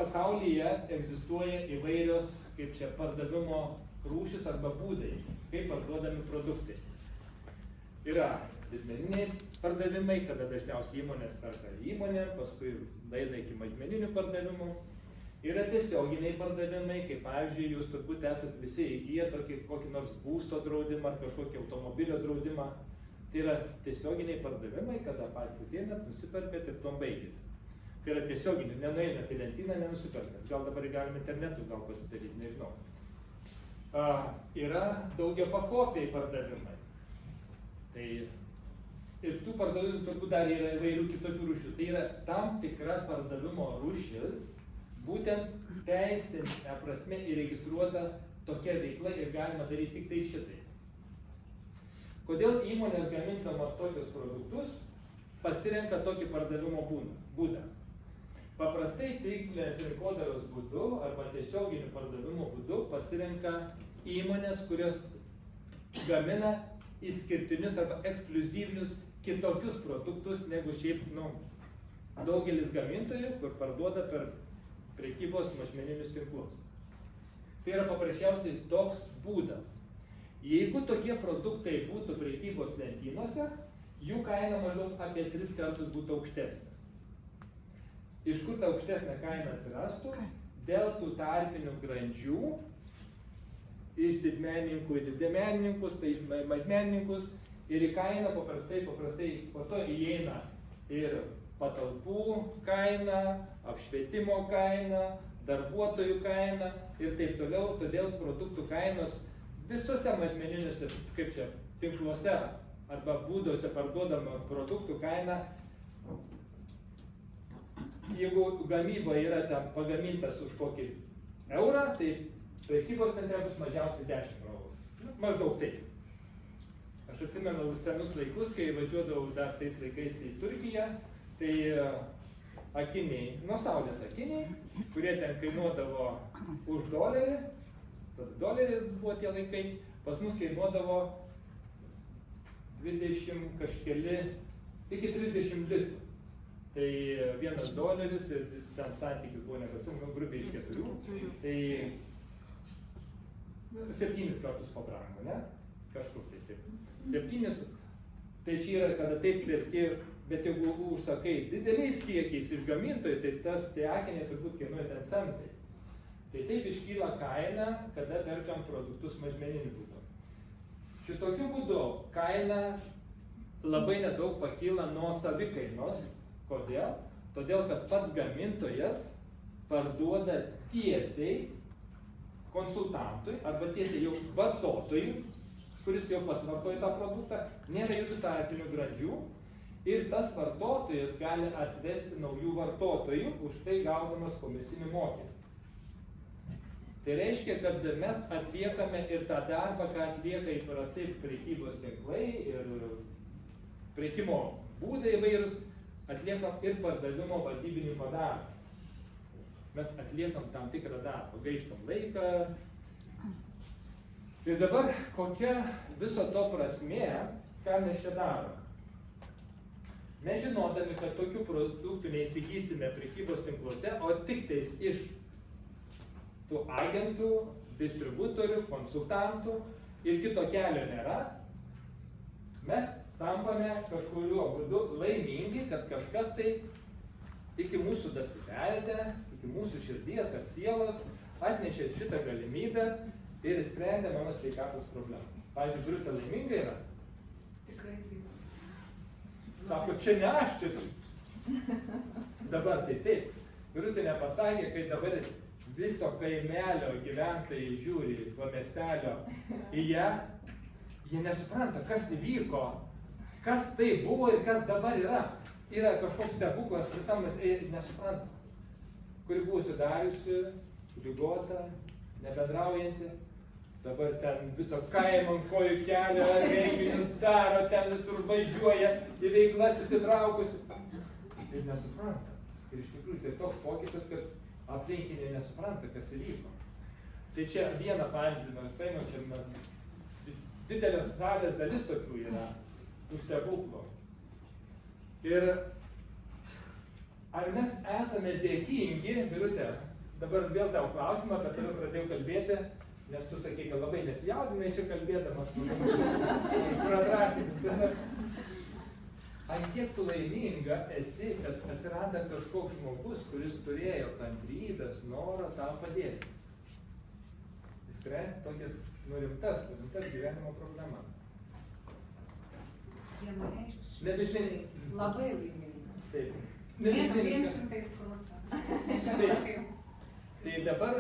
pasaulyje egzistuoja įvairios, kaip čia, pardavimo rūšis arba būdai, kaip parduodami produktai. Yra didmeniniai pardavimai, kada dažniausiai įmonės perka įmonę, paskui eina iki mažmeninių pardavimų. Yra tiesioginiai pardavimai, kaip pavyzdžiui, jūs turbūt esat visi įgiję kokį nors būsto draudimą ar kažkokį automobilio draudimą. Tai yra tiesioginiai pardavimai, kada patys ateinat, nusiperkat ir tuom baigėsi. Tai yra tiesioginiai, nenueinat į lentyną, nenusiperkat. Gal dabar galime internetu gal pasidaryti, nežinau. Yra daugiapakopiai pardavimai. Tai ir tų pardavimų turbūt dar yra įvairių kitokių rūšių. Tai yra tam tikra pardavimo rūšis, būtent teisinė prasme įregistruota tokia veikla ir galima daryti tik tai šitai. Kodėl įmonės gamindamos tokius produktus pasirenka tokį pardavimo būdą? Paprastai tinklinės rinkodaros būdu arba tiesioginių pardavimo būdu pasirenka įmonės, kurios gamina išskirtinius arba ekskliuzyvinius kitokius produktus negu šiaip daugelis gamintojų, kur parduoda per prekybos mažmeninius tinklus. Tai yra paprasčiausiai toks būdas. Jeigu tokie produktai būtų prekybos lentynose, jų kaina maždaug apie 3 kartus būtų aukštesnė. Iš kur ta aukštesnė kaina atsirastų? Dėl tų tarpinių grandžių, iš didmenininkų į didmenininkus, tai iš mažmenininkus, ir į kainą paprastai po to įeina ir patalpų kaina, apšvietimo kaina, darbuotojų kaina ir taip toliau. Todėl produktų kainos visose mažmeniniuose, kaip čia, tinkluose arba būduose parduodama produktų kaina, jeigu gamyba yra ten pagamintas už kokį eurą, tai prekybos centre bus mažiausiai 10 eurų. Maždaug taip. Aš atsimenu senus laikus, kai važiuodavau dar tais laikais į Turkiją, tai akiniai, nuo saulės akiniai, kurie ten kainuodavo už $1, $1 buvo tie laikai, pas mus kainuodavo 20 kažkeli iki 30 litų. Tai $1 ir ten santykis buvo nepasimenu, grubiai iš 4, tai 7 kartus pabrango, ne? Kažkur tai taip. 7, tai čia yra, kada taip perki, bet jeigu užsakai dideliais kiekiais iš gamintojų, tai tie akiniai turbūt kainuoja ten centai. Tai taip iškyla kaina, kada perkam produktus mažmeniniu būdu. Šitokiu būdu kaina labai nedaug pakyla nuo savikainos. Kodėl? Todėl, kad pats gamintojas parduoda tiesiai konsultantui arba tiesiai jau vartotojui, kuris jau pasvartoja tą produktą, nėra jokių tarpinių grandžių ir tas vartotojas gali atvesti naujų vartotojų, už tai gaudamas komisinį mokestį. Tai reiškia, kad mes atliekame ir tą darbą, ką atlieka įprastai prekybos tinklai ir prekimo būdai įvairūs, atliekam ir pardavimo vadybininko darbą. Mes atliekam tam tikrą darbą, gaištam laiką. Ir dabar kokia viso to prasmė, ką mes čia darom? Mes žinodami, kad tokių produktų neįsigysime prekybos tinkluose, o tik tais iš tų agentų, distributorių, konsultantų ir kito kelio nėra, mes tampame kažkuriuo būdu laimingi, kad kažkas tai iki mūsų dasibeldė, iki mūsų širdies ar sielos atnešė šitą galimybę ir sprendė mano sveikatos problemą. Pavyzdžiui, Birutė laiminga yra? Tikrai taip. Sako, čia ne aš, čia. Dabar tai taip. Birutė nepasakė, kai dabar viso kaimelio gyventojai žiūri to miestelio į ją, jie nesupranta, kas įvyko, kas tai buvo ir kas dabar yra. Yra kažkoks stebuklas, visam mes nesupranta. Kuri buvo sudariusi, ligota, nebendraujanti, dabar ten viso kaimo ant kojų kelia, renginius daro, ten visur važiuoja, į veiklas įsitraukusi. Ir nesupranta. Ir iš tikrųjų tai toks pokytis, kad aplinkiniai nesupranta, kas įvyko. Tai čia vieną pavyzdį mes paimam, čia didelės salės dalis tokių yra, tų stebuklų. Ir ar mes esame dėkingi, Birute, dabar vėl tau klausimą, apie tave pradėjau kalbėti, nes tu sakei, kad labai nesijaudinai čia kalbėdamas, pradrąsinti. Ant kiek tu laiminga esi, kad atsiranda kažkoks žmogus, kuris turėjo kantrybės, norą tau padėti. Spręsti tokias rimtas gyvenimo problemas. Vienareikšmiškai. Labai laiminga. Taip. 200%. Taip. Tai dabar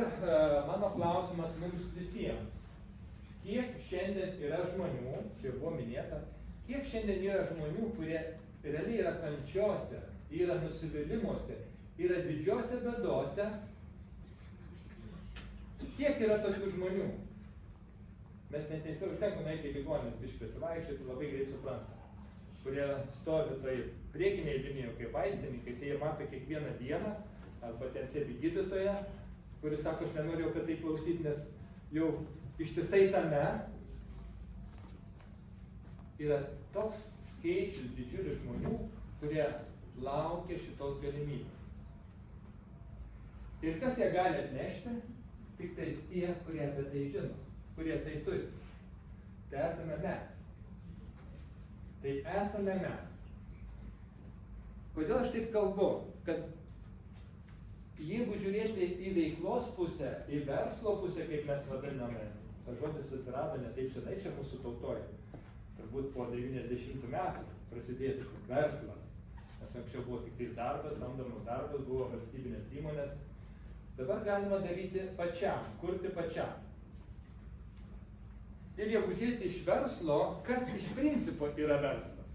mano klausimas mums visiems. Kiek šiandien yra žmonių, čia buvo minėta, kiek šiandien yra žmonių, kurie realiai yra kančiose, yra nusivylimuose, yra didžiose bėdose, kiek yra tokių žmonių? Mes net neužtenka nueiti į ligoninės biškį pasivaikščioti, labai greit supranta. Kurie stovi tai priekinėje linijoje kaip vaistininkai, tai jie mato kiekvieną dieną, arba ten sėdi gydytoja, kuris sako, aš nenorėjau apie tai klausyti, nes jau ištisai tame yra toks skaičius didžiulis žmonių, kurie laukia šitos galimybės. Ir kas jie gali atnešti? Tik tais tie, kurie apie tai žino, kurie tai turi. Tai esame mes. Tai esame mes. Kodėl aš taip kalbu? Kad jeigu žiūrėti į veiklos pusę, į verslo pusę, kaip mes vadiname, tas žodis atsirado ne taip senai čia mūsų tautoje. Turbūt po 90 metų prasidėjo verslas. Nes anksčiau buvo tik tai darbas, samdomas darbas, buvo valstybinės įmonės. Dabar galima daryti pačiam, kurti pačiam. Ir jeigu žiūrėti iš verslo, kas iš principo yra verslas?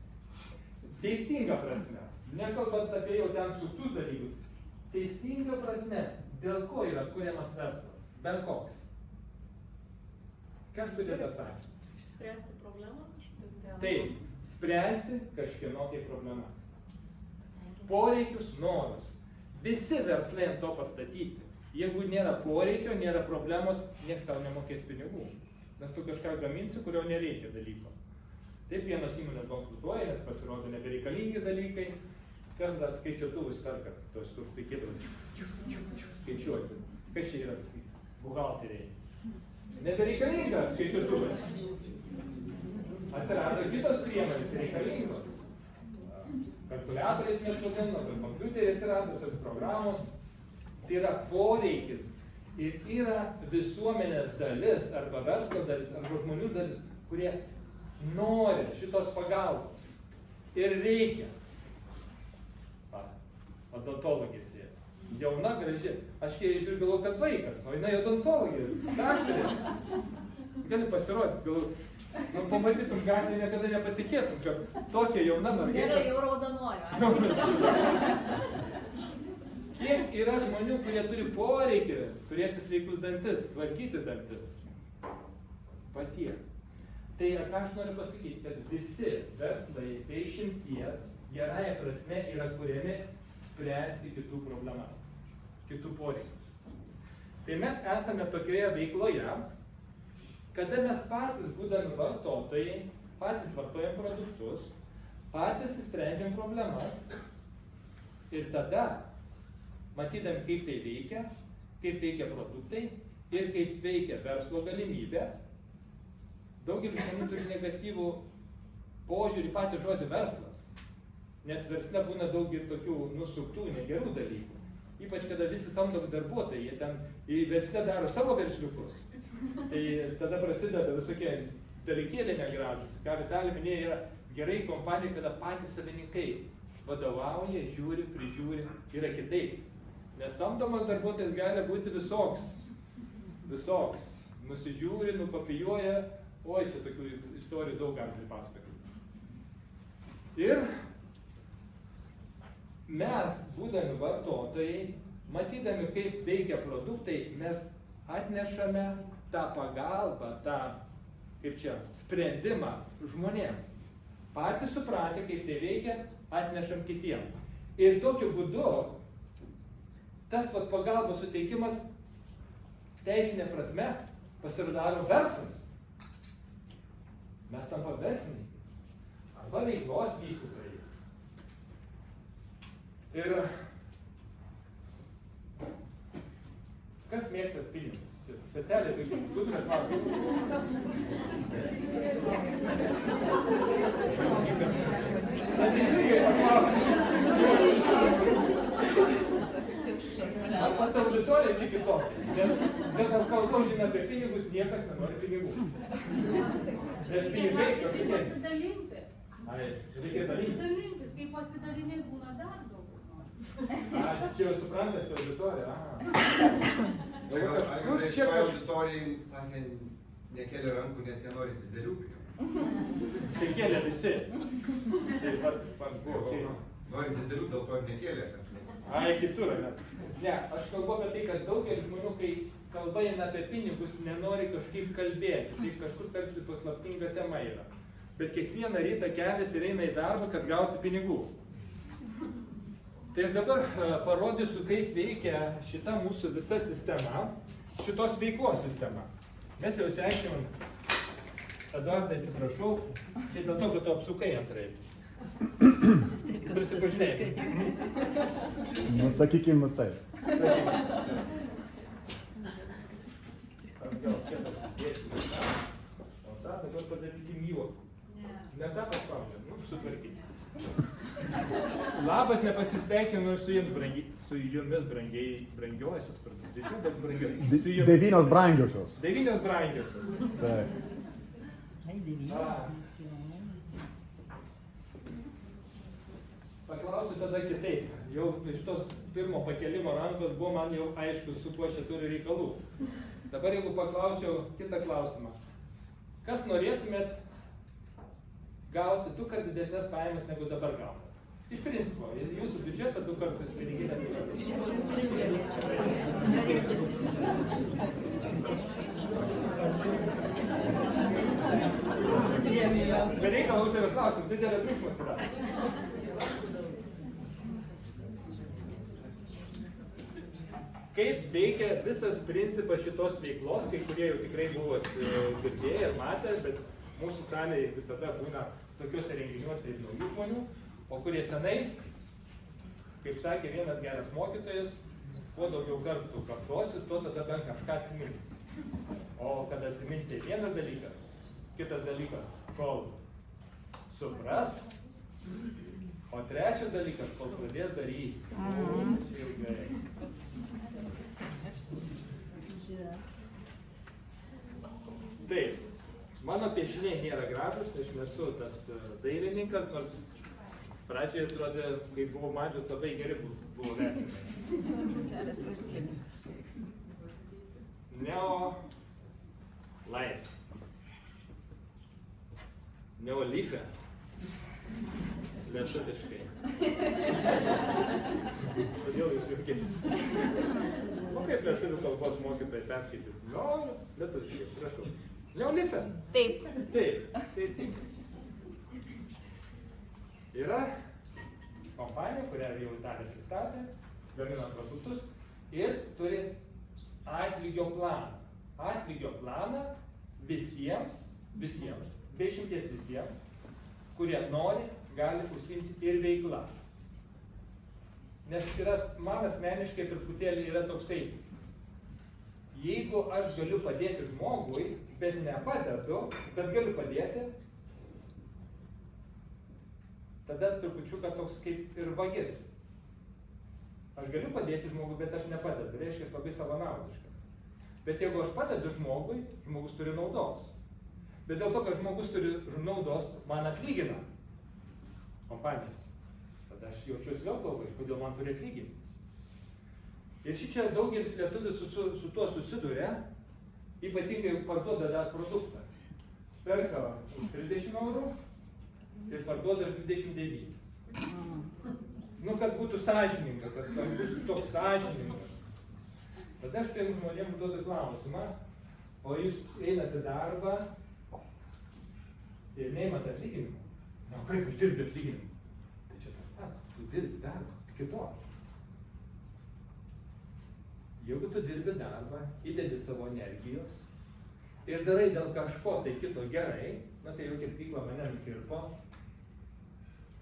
Teisinga prasme, nekalbant apie jau ten suktus dalykus, teisinga prasme, dėl ko yra kuriamas verslas? Bent koks. Kas turėtų atsakyti? Išspręsti problemą? Taip, spręsti kažkieno tai problemas. Poreikius, norus. Visi verslai ant to pastatyti. Jeigu nėra poreikio, nėra problemos, nieks tau nemokės pinigų. Nes tu kažką gaminsi, kurio nereikia dalyko. Taip vienos įmonės bankrutuoja, nes pasirodo nebereikalingi dalykai. Kas dar skaičiuotuvus perka? Tos, kur reikėdavo skaičiuoti. Kas čia yra buhalteriai? Nebereikalinga skaičiuotuvai. Atsirado kitos priemonės reikalingos. Kalkuliatoriais mes vadiname, arba kompiuteriai atsirado, programos. Tai yra poreikis ir yra visuomenės dalis, arba verslo dalis, arba žmonių dalis, kurie nori šitos pagalbos. Ir reikia. Odontologė sėdi. Jauna, graži. Aš kai žiūriu, galvoju, kad vaikas, o jinai odontologė. Daktarė. Gali pasirodyti, galvoju, pamatytum gatvėje, niekada nepatikėtum, kad tokia jauna mergaitė. Gerai, jau raudonuoju. Kiek yra žmonių, kurie turi poreikį turėti sveikus dantis, tvarkyti dantis? Patiek. Tai ką aš noriu pasakyti, kad visi verslai be išimties gerąja prasme yra kuriami spręsti kitų problemas, kitų poreikius. Tai mes esame tokioje veikloje, kada mes patys, būdami vartotojai, patys vartojam produktus, patys sprendžiam problemas ir tada, matydami, kaip tai veikia produktai ir kaip veikia verslo galimybė, daugelis žmonių turi negatyvų požiūrį patį žodį verslas, nes versle būna daug ir tokių nusuktų, negerų dalykų. Ypač, kada visi samdomi darbuotojai, jie ten į versle daro savo versliukus, tai tada prasideda visokie dalykėliai negražus. Ką Vitalija minėjo, yra gerai kompanija, kada patys savininkai vadovauja, žiūri, prižiūri, yra kitaip. Nes samdomas darbuotojas gali būti visoks. Nusižiūri, nukopijuoja, oi, čia tokių istorijų daug gali pasakoti. Ir mes, būdami vartotojai, matydami, kaip veikia produktai, mes atnešame tą pagalbą, tą, kaip čia, sprendimą žmonėm. Patys supratę, kaip tai veikia, atnešam kitiem. Ir tokiu būdu tas pagalbos suteikimas teisinė prasme pasirodaro verslas. Mes tampa verslininkai arba veiklos vystytojais. Ir Kas mėgsta pinigus? Specialiai, tai gudra klausimas. Arba ta auditorija čia kitokia. Nes ar kalbos žino apie pinigus, niekas nenori pinigų. Nes pinigai kažkokie. Pasidalinti. Ai, reikia dalinti. Dalintis, kai pasidalinai būna dar daugiau. Ai, čia jau suprantas ta auditorija. Čia gal toj auditorijai sakė, nekėlė rankų, nes jie nori didelių pinigų. Čia kėlė visi. Taip pat buvo keista. Nori didelių, dėl to ir nekėlė, kas ne. Ai, kitur, ne? Ne, aš kalbu apie tai, kad daugelis žmonių, kai kalba eina apie pinigus, nenori kažkaip kalbėti. Tai kažkur tarsi paslaptinga tema yra. Bet kiekvieną rytą keliasi ir eina į darbą, kad gauti pinigų. Tai aš dabar parodysiu, kaip veikia šita mūsų visa sistema, šitos veiklos sistema. Mes jau sveikinam, Eduardai, atsiprašau, čia dėl to, kad tu apsukai antrai. Prisipažinėjai. Nu, sakykime taip. Atgal, čia pasidėti. O tą dabar padarykim juoką. Ne tą paspaudžiam, nu, sutvarkysim. Labas, nepasisveikinu su jumis brangiosios, didžiu, bet brangiosios. 9 brangiosios. 9 brangiosios. Taip. Paklausiu tada kitaip. Jau iš tos pirmo pakelimo rankos buvo man jau aišku, su kuo čia turi reikalų. Dabar jeigu paklausiau kitą klausimą. Kas norėtumėt gauti 2 kart didesnės pajamas negu dabar gaunat? Iš principo, jūsų biudžetą 2 kartus piniginės. Bereikalo uždavė klausimą, didelė triukšmas yra. Kaip veikia visas principas šitos veiklos, kai kurie jau tikrai buvo girdėję ir matę, bet mūsų salėje visada būna tokiuose renginiuose ir naujų žmonių, o kurie senai, kaip sakė vienas geras mokytojas, kuo daugiau kartų kartosi, tuo tada bent kažką atsiminti. O kad atsiminti vienas dalykas, kitas dalykas, kol supras, o trečias dalykas, kol pradės daryti. Čia jau gerai. Taip, mano piešiniai nėra gražus, aš nesu tas dailininkas, nors pradžioje atrodė, kai buvau mažas, labai geri buvo vertinami. Neo-life. Neolife. Lietuviškai. Kodėl jūs juokėtės? O kaip lietuvių kalbos mokytojai perskaitys? No, lietuviškai, prašau. Neolife? Taip. Taip, teisingai. Yra kompanija, kurią jau Italijos įstatė, gamina produktus ir turi atlygio planą. Atlygio planą visiems, be išimties visiems, kurie nori, gali užsiimti ir veiklą. Nes yra, man asmeniškai truputėlį yra toksai, jeigu aš galiu padėti žmogui, bet nepadedu, bet galiu padėti, tada trupučiuką toks kaip ir vagis. Aš galiu padėti žmogui, bet aš nepadedu, reiškia labai savanaudiškas. Bet jeigu aš padedu žmogui, žmogus turi naudos. Bet dėl to, kad žmogus turi naudos, man atlygina kompanija. Tada aš jaučiuosi vėl blogai, kodėl man turi atlyginti. Ir šičia daugelis lietuvių su tuo susiduria, ypatingai parduoda dar produktą. Perka už 30 eurų ir parduoda 29. Nu, kad būtų sąžininga, kad būtų toks sąžiningas. Tada aš tiem žmonėms duodu klausimą, o jūs einate darbą ir neimate atlyginimą. Na, kaip jūs dirbate atlyginimą? Tai čia tas pats, tu dirbi darbą, kitokį. Jeigu tu dirbi darbą, įdedi savo energijos ir darai dėl kažko tai kito gerai, na tai jau kirpykla mane nukirpo,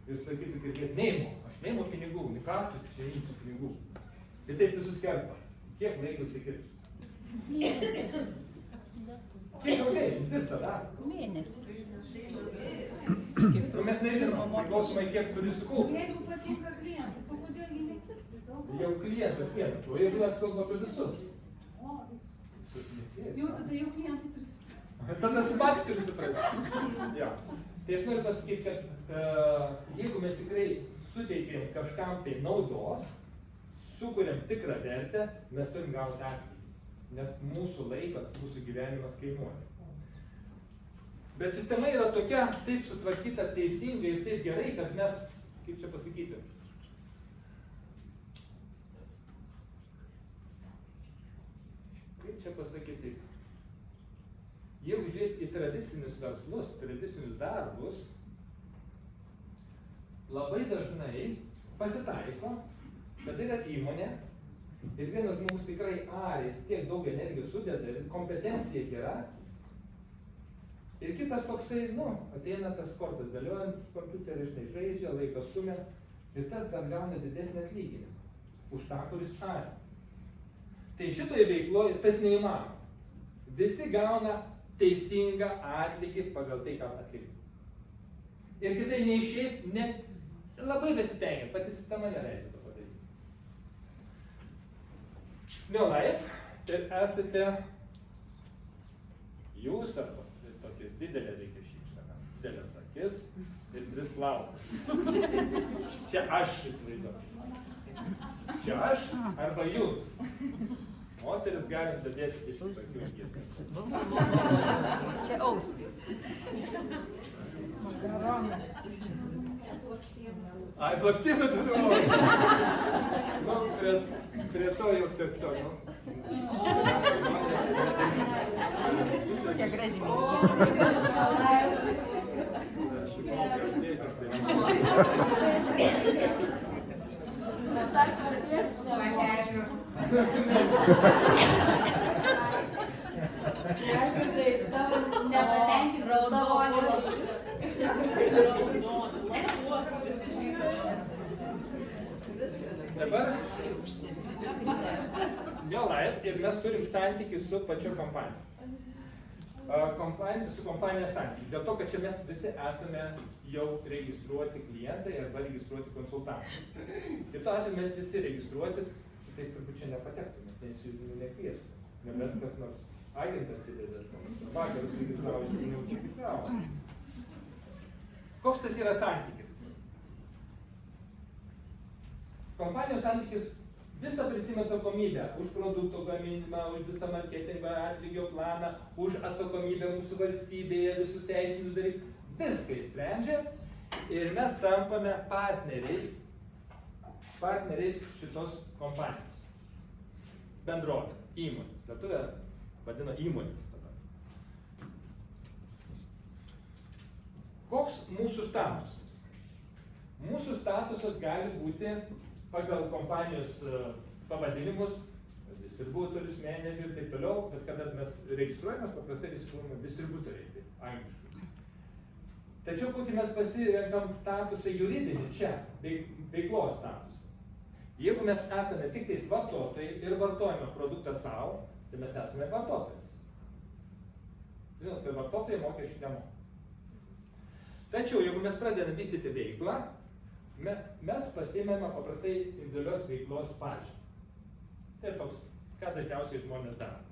ir sakytų kirpėt, neimu, aš neimu pinigų, ką tu čia imsi pinigų. Ir taip visus kerpa. Kiek laiko įsikirps? Kiek ilgai jis dirbta dar? Mėnesį. Nu, mes nežinom, priklausomai kiek turi sukaupti. Jeigu patinka klientas, o kodėl jį nekirti? Jau klientas vienas, o jeigu mes kalbame apie visus. Jau tada jau klientai turi suprasti. Tada su patys turi suprasti. Ja. Tai aš noriu pasakyti, kad jeigu mes tikrai suteikėm kažkam tai naudos, sukuriam tikrą vertę, mes turim gauti atlygį. Nes mūsų laikas, mūsų gyvenimas kainuoja. Bet sistema yra tokia, taip sutvarkyta teisingai ir taip gerai, kad mes, kaip čia pasakyti, jeigu žiūrėti į tradicinius verslus, tradicinius darbus, labai dažnai pasitaiko, kad yra įmonė ir vienas žmogus tikrai arės tiek daug energijos sudeda ir kompetencija gera, ir kitas toksai, ateina tas kortas dėliojant, kompiuterį žaidžia, laikas stumia, ir tas dar gauna didesnį atlyginimą už tą, kuris arė. Tai šitoje veikloje tas neįmanoma. Visi gauna teisingą atlygį pagal tai, ką atlikti. Ir kitai neišeis, net labai besitengiant, pati sistema neleidžia to padaryti. Neolife, ir esate jūs arba tokia didelė reikia šypsena, didelės akis ir 3 plaukus. Čia aš įsivaizduoju. Čia aš arba jūs. Moteris galim dadėti iš tokių šviesų. Čia ausys. Ai, plakstynų tu nori. Prie to jau taip to, Tokia graži Dabar Neolife ir mes turim santykį su pačia kompanija. Su kompanija santykį. Dėl to, kad čia mes visi esame jau registruoti klientai arba registruoti konsultantai. Kitu atveju mes visi registruoti, tai turbūt čia nepatektume, nes jų nekviesime. Nebent kas nors agentas atsideda, vakarus registravo. Koks tas yra santykis? Kompanijos santykis visą prisimė atsakomybę už produkto gaminimą, už visą marketingą, atlygio planą, už atsakomybę mūsų valstybėje, visus teisinius dalykus. Viską sprendžia ir mes tampame partneriais šitos kompanijos. Bendrovės, įmonės. Lietuvė vadina įmonės tada. Koks mūsų statusas? Mūsų statusas gali būti pagal kompanijos pavadinimus, distributorius, menedžių ir taip toliau, bet kada mes registruojame, paprastai visi kalbame distributoriai, tai angliškai. Tačiau kokį mes pasirenkam statusą juridinį čia, veiklos statusą. Jeigu mes esame tik tais vartotojai ir vartojame produktą savo, tai mes esame vartotojas. Žinot, kad vartotojai mokesčių nemoka. Tačiau jeigu mes pradedame vystyti veiklą, mes pasiėmėme paprastai individualios veiklos pažymą. Tai toks, ką dažniausiai žmonės daro.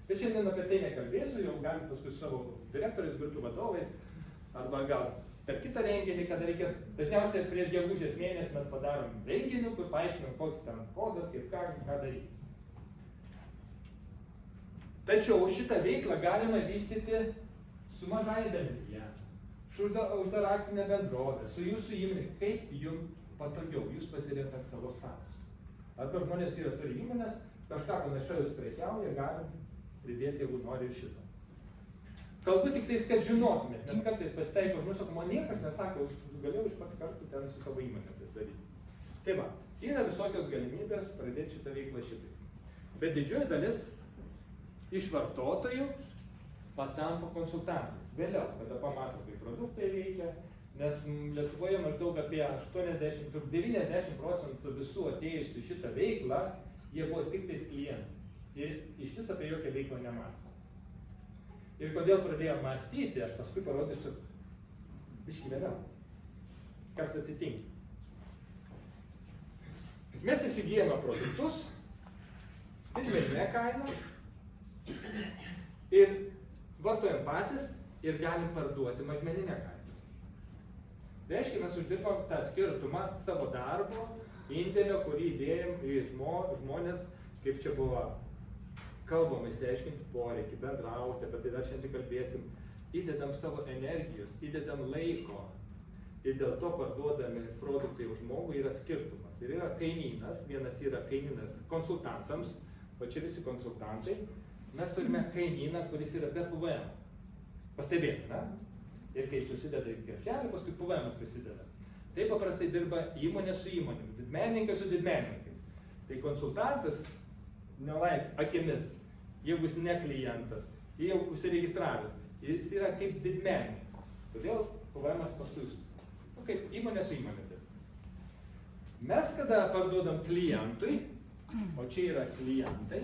Bet šiandien apie tai nekalbėsiu, jau galite paskui su savo direktoriais, grupių vadovais, arba gal per kitą renginį, kada reikės, dažniausiai prieš gegužės mėnesį mes padarom renginį, kur paaiškinam, kokį ten kodas, kaip ką daryti. Tačiau šitą veiklą galima vystyti su mažai bendrija, su uždara akcinė bendrovė, su jūsų įmonė, kaip jums patogiau, jūs pasirinkat savo statusą. Arba žmonės turi įmonės, kažką panašaus prekiauja, galim pridėti, jeigu nori ir šitą. Kalbu tik tais, kad žinotumėt, nes kartais pasitaiko žmonės, sako, man niekas nesako, galėjau iš pat kartų ten su savo įmonė tai daryti. Tai va, yra visokios galimybės pradėti šitą veiklą šitai. Bet didžioji dalis iš vartotojų patampa konsultantais. Vėliau, kada pamato, kaip produktai veikia, nes Lietuvoje maždaug apie 80–90% visų atėjusių šitą veiklą, jie buvo tik tais klientai. ir iš vis apie jokią veiklą nemąsto. Ir kodėl pradėjom mąstyti, aš paskui parodysiu biškį vėliau, kas atsitinka. Mes įsigijame produktus, didmeninę kainą ir vartojam patys ir galim parduoti mažmeninę kainą. Reiškia, mes uždirbam tą skirtumą savo darbo, indėlio, kurį įdėjom į žmonės, kaip čia buvo kalbama, išsiaiškinti poreikį, bendrauti, apie tai dar šiandien kalbėsim, įdedam savo energijos, įdedam laiko ir dėl to parduodami produktai už žmogų yra skirtumas. Ir yra kainynas, vienas yra kainynas konsultantams, o čia visi konsultantai, mes turime kainyną, kuris yra be PVM. Pastebėti, na? Ir kai susideda į krepšelį, paskui PVM prisideda. Tai paprastai dirba įmonė su įmonėmis, didmenininkai su didmenininkais. Tai konsultantas, nelais akimis, jeigu jis ne klientas, jau užsiregistravęs, jis yra kaip didmenininkas. Todėl PVM paskui, kaip įmonė su įmonė dirba. Mes kada parduodam klientui, o čia yra klientai,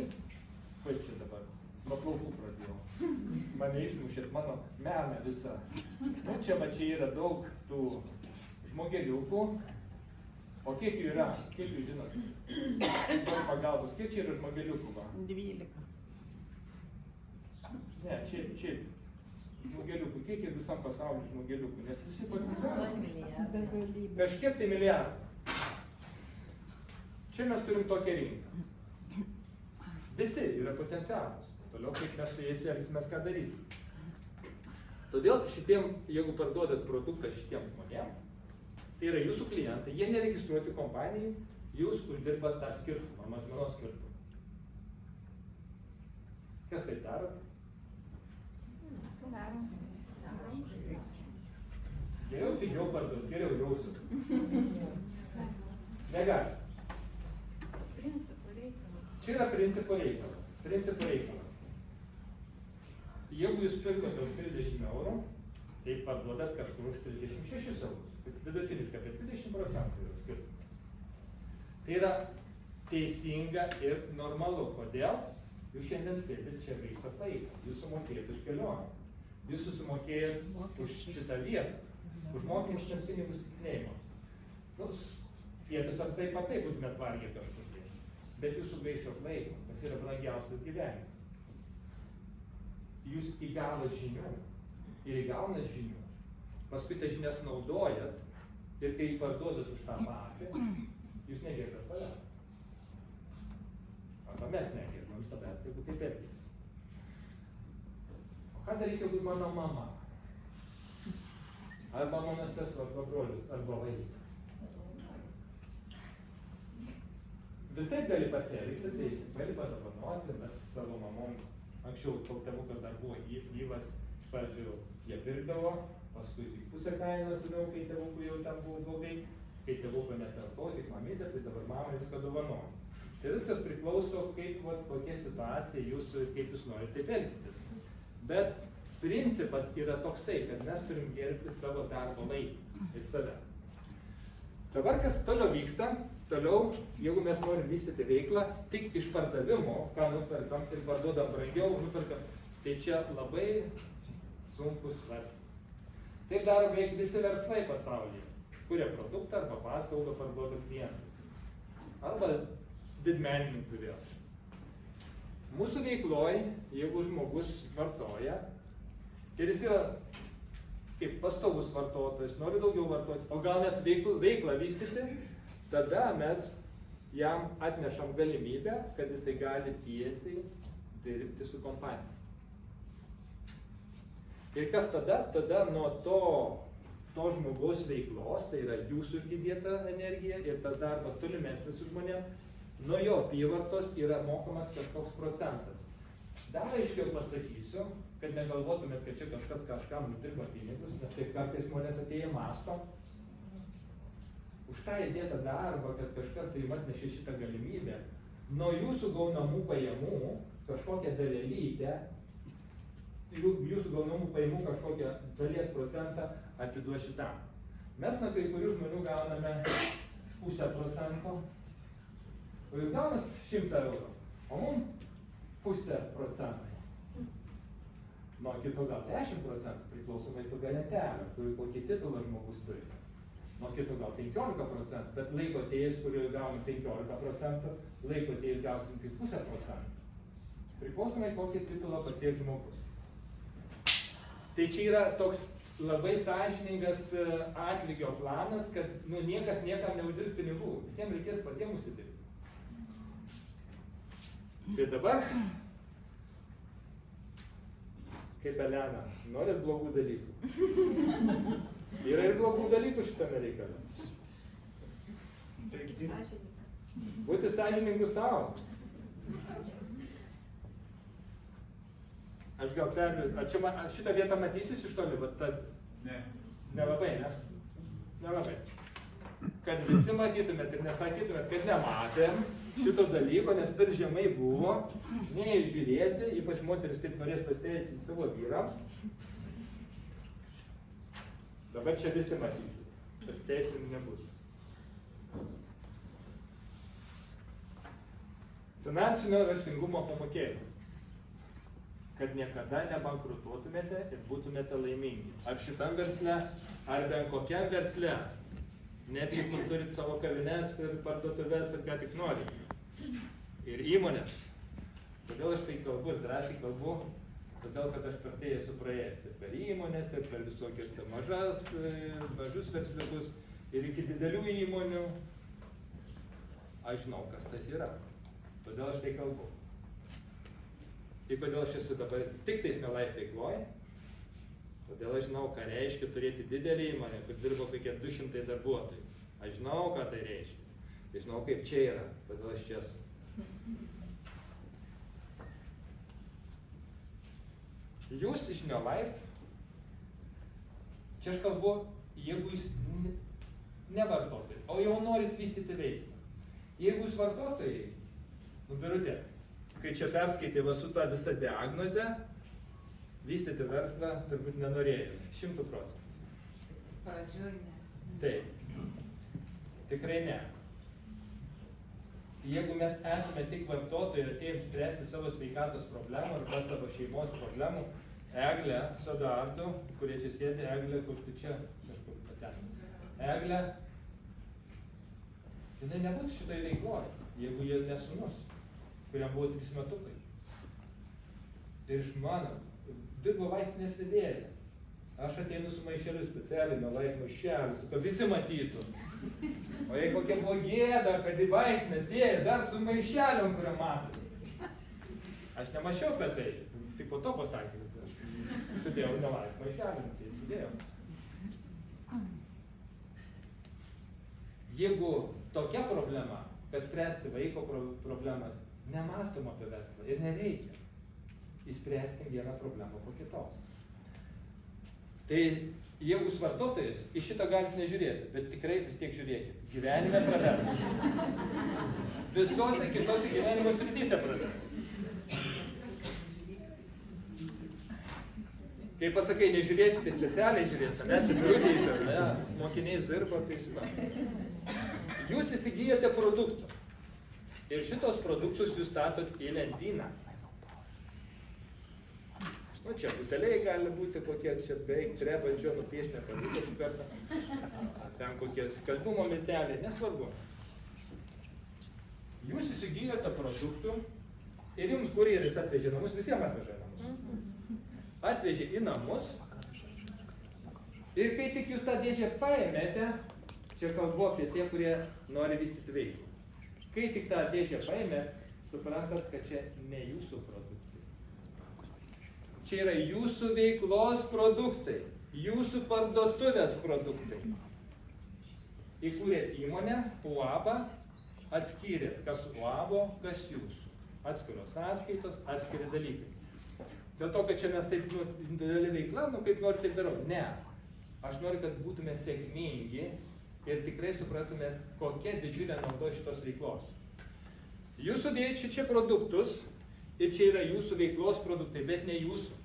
kaip čia dabar, nuo plaukų pradėjau, mane išmušėt mano meną visą. Nu, čia va čia yra daug tų žmogeliukų, o kiek jų yra, kiek jūs žinot, pagalbos, kiek čia yra žmogeliukų va? 12. Ne, čia žmogeliukų, kiek yra visam pasauliu žmogeliukų, nes visi potencialūs. Kažkiek tai milijardų. Čia mes turim tokią rinką. Visi yra potencialūs. Toliau kaip mes su jais elgsimės, ką darysim. Todėl šitiem, jeigu parduodat produktą šitiem žmonėm, tai yra jūsų klientai, jie neregistruoti kompanijai, jūs uždirbat tą skirtumą, mažmenos skirtumą. Kas tai daro? Geriau pigiau parduot, geriau jausit. Negali. Čia yra principo reikalas. Jeigu jūs pirkote už 30 eurų, tai parduodat kažkur už 36 eurus. Vidutiniškai apie 20% yra skirtumas. Tai yra teisinga ir normalu. Kodėl? Jūs šiandien sėdit čia gaištat laiką. Jūs sumokėjot už kelionę. Jūs susimokėjot už šitą vietą. Už mokesčius pinigus įtikinėjimams. Nu, jie tiesiog taip būtumėt vargę kažkur. Bet jūs sugaišot laiko, kas yra brangiausias gyvenimas. Jūs įgavot žinių ir įgaunat žinių. Paskui tas žinias naudojat ir kai parduodat už tą patį, jūs negerbiat savęs. Arba mes negerbiam savęs, jeigu taip elgtis. O ką daryti, jeigu mano mama? Arba mano sesuo, arba brolis, arba vaikas? Visai gali pasielgti, tai gali padovanoti, mes savo mamom, anksčiau, kol tėvukas dar buvo gyvas, iš pradžių jie pirkdavo, paskui tik pusę kainos, kai tėvukui jau ten buvo blogai, kai tėvuko netelpo, tik mamytės, tai dabar mama viską dovanoja. Tai viskas priklauso, kaip kokia situacija jūsų ir kaip jūs norite taip elgtis. Bet principas yra toksai, kad mes turim gerbti savo darbo laiką ir save. Dabar kas toliau vyksta? Toliau, jeigu mes norim vystyti veiklą, tik iš pardavimo, ką nuperkam ir parduodam brangiau, nuperkam, tai čia labai sunkus verslas. Taip daro beveik visi verslai pasaulyje, kurie produktą arba paslaugą parduoda klientui. Arba didmenininkų vėl. Mūsų veikloj, jeigu žmogus vartoja, ir jis yra kaip pastovus vartotojas, nori daugiau vartoti, o gal net veiklą vystyti, tada mes jam atnešam galimybę, kad jisai gali tiesiai dirbti su kompanija. Ir kas tada? Tada nuo to žmogaus veiklos, tai yra jūsų įdėta energija ir tas darbas tolimesnis su žmonėm, nuo jo apyvartos yra mokamas kažkoks procentas. Dar aiškiau pasakysiu, kad negalvotumėt, kad čia kažkas kažkam nudirba pinigus, nes tai kartais žmonės atėję mąsto. Už tą įdėtą darbą, kad kažkas tai atnešė šitą galimybę, nuo jūsų gaunamų pajamų kažkokią dalelytę, jūsų gaunamų pajamų kažkokią dalies procentą atiduos šitam. Mes nuo kai kurių žmonių gauname 0,5%, o jūs gaunat 100 eurų, o mums 0,5%. Nuo kito gal 10%, priklausomai pagal lentelę, kokį titulą žmogus turi. Nuo kito gal 15%, bet laiko atėjus, kurioje gauna 15%, laiko atėjus gausim tik 0,5%. Priklausomai kokį titulą pasieks žmogus. Tai čia yra toks labai sąžiningas atlygio planas, kad niekas niekam neuždirbs pinigų, visiems reikės patiems užsidirbti. Tai dabar, kaip Elena, norit blogų dalykų? Yra ir blogų dalykų šitame reikale. Būti sąžiningu savo. Aš gal perliu, šitą vietą matysis iš toli, bet tad... Ne. Nelabai, ne? Nelabai. Kad visi matytumėt ir nesakytumėt, kad nematėm šito dalyko, nes per žemai buvo, neįžiūrėti, ypač moteris taip norės pasiteisinti savo vyrams. Dabar čia visi matysit, pasiteisinimų nebus. Finansinio raštingumo pamokėjimas. Kad niekada nebankrutuotumėte ir būtumėte laimingi. Ar šitam versle, ar bent kokiam versle, netgi kur turit savo kavines ir parduotuves ir ką tik norit. Ir įmonės. Kodėl aš tai kalbu ir drąsiai kalbu? Todėl, kad aš per tai esu praėjęs ir per įmonės, ir per visokius mažus versliukus, ir iki didelių įmonių. Aš žinau, kas tas yra. Todėl aš tai kalbu. Tai kodėl aš esu dabar tik tais Nelife veikloj, todėl aš žinau, ką reiškia turėti didelį įmonę, kur dirbo kokie 200 darbuotojų. Aš žinau, ką tai reiškia. Aš žinau, kaip čia yra, todėl aš čia esu. Jūs iš Nelife, čia aš kalbu, jeigu jūs nevartotojai, o jau norit vystyti veiklą. Jeigu jūs vartotojai, Birutė, kai čia perskaitė va su tą visą diagnozę, vystyti verslą turbūt nenorėjau. 100%. Pradžioj ne. Taip. Tikrai ne. Jeigu mes esame tik vartotojai ir atėjom spręsti savo sveikatos problemų arba savo šeimos problemų, Eglė Sodardu, kurie čia sėdi, Eglė, kur tu čia kažkur patenka. Eglė, jinai nebūtų šitoj veikloj, jeigu jie nesūnus, kuriam buvo 3 metukai. Ir iš mano, dirbo vaistinės vedėja. Aš ateinu su maišeliu specialiai, Nelife maišeliu, kad visi matytų. O jei kokia buvo gėda, kad į vaistinę atėjo dar su maišeliu, kurio matosi. Aš nemačiau apie tai, tik po to pasakė. Sudėjau Nelife maišeliu, tai sudėjau. Jeigu tokia problema, kad spręsti vaiko problemą, nemąstom apie verslą ir nereikia. Įspręskim vieną problemą po kitos. Tai jeigu jūs vartotojas, iš šito galite nežiūrėti, bet tikrai vis tiek žiūrėkit. Gyvenime pravers. Visose kitose gyvenimo srityse pravers. Kai pasakai nežiūrėti, tai specialiai žiūrės, ne? Čia Birutė, ne? Su mokiniais dirba, tai žinoma. Jūs įsigijote produktų. Ir šitos produktus jūs statot į lentyną. Nu, čia buteliai gali būti kokie, čia beveik trebančio nupiešinę produktų kartą. Ten kokie skalbimo milteliai, nesvarbu. Jūs įsigijote produktų ir jums kurjeris atvežė namus, visiems atvežė namus. Atvežė į namus ir kai tik jūs tą dėžę paėmėte, čia kalbu apie tie, kurie nori vystyti veiklą. Kai tik tą dėžę paėmėt, suprantat, kad čia ne jūsų produktai. Čia yra jūsų veiklos produktai, jūsų parduotuvės produktai. Įkūrėt įmonę, UABą, atskyrėt, kas UABO, kas jūsų. Atskiros sąskaitos, atskiri dalykai. Dėl to, kad čia mes taip individuali veikla, kaip noriu, taip darau. Ne. Aš noriu, kad būtume sėkmingi ir tikrai supratumėt, kokia didžiulė nauda šitos veiklos. Jūs sudėjate čia produktus ir čia yra jūsų veiklos produktai, bet ne jūsų.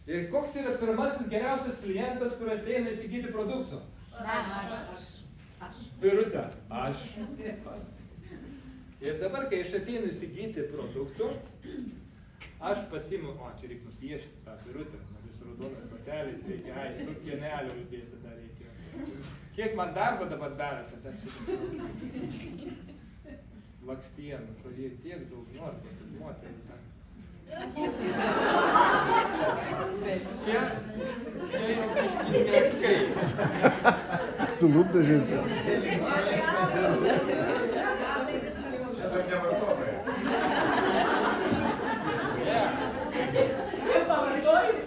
Ir koks yra pirmasis geriausias klientas, kur ateina įsigyti produktų? Aš. Birutė. Aš. Ir dabar, kai aš ateinu įsigyti produktų, aš pasiimu, o čia reikia nupiešti tą pirutę, vis raudonas bateliais reikia, su pieneliu uždėti dar reikia. Kiek man darbo dabar davė, tada lakstienos, o jie tiek daug nori, kad moteris. Čia jau biškinėkai. Su lūpdažiais. Čia tokie vartotojai. Čia pavartojus.